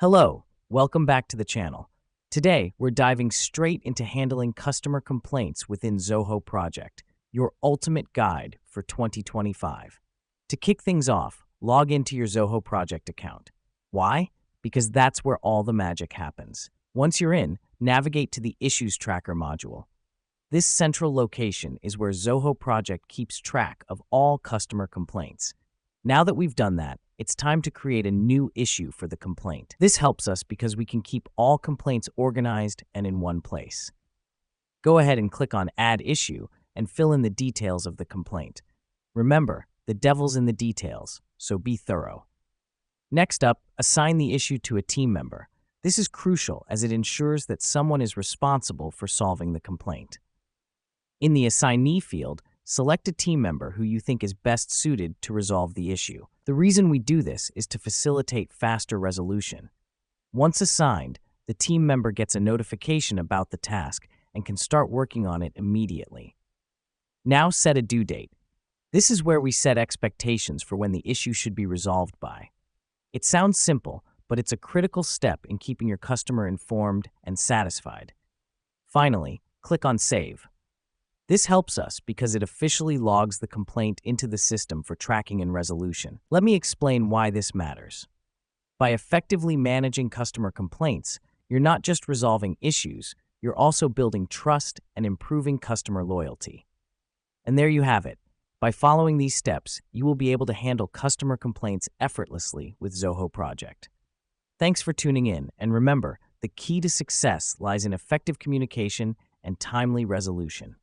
Hello, welcome back to the channel. Today, we're diving straight into handling customer complaints within Zoho Project, your ultimate guide for 2025. To kick things off, log into your Zoho Project account. Why? Because that's where all the magic happens. Once you're in, navigate to the Issues Tracker module. This central location is where Zoho Project keeps track of all customer complaints. Now that we've done that, it's time to create a new issue for the complaint. This helps us because we can keep all complaints organized and in one place. Go ahead and click on Add Issue and fill in the details of the complaint. Remember, the devil's in the details, so be thorough. Next up, assign the issue to a team member. This is crucial as it ensures that someone is responsible for solving the complaint. In the Assignee field, select a team member who you think is best suited to resolve the issue. The reason we do this is to facilitate faster resolution. Once assigned, the team member gets a notification about the task and can start working on it immediately. Now set a due date. This is where we set expectations for when the issue should be resolved by. It sounds simple, but it's a critical step in keeping your customer informed and satisfied. Finally, click on Save. This helps us because it officially logs the complaint into the system for tracking and resolution. Let me explain why this matters. By effectively managing customer complaints, you're not just resolving issues, you're also building trust and improving customer loyalty. And there you have it. By following these steps, you will be able to handle customer complaints effortlessly with Zoho Project. Thanks for tuning in, and remember, the key to success lies in effective communication and timely resolution.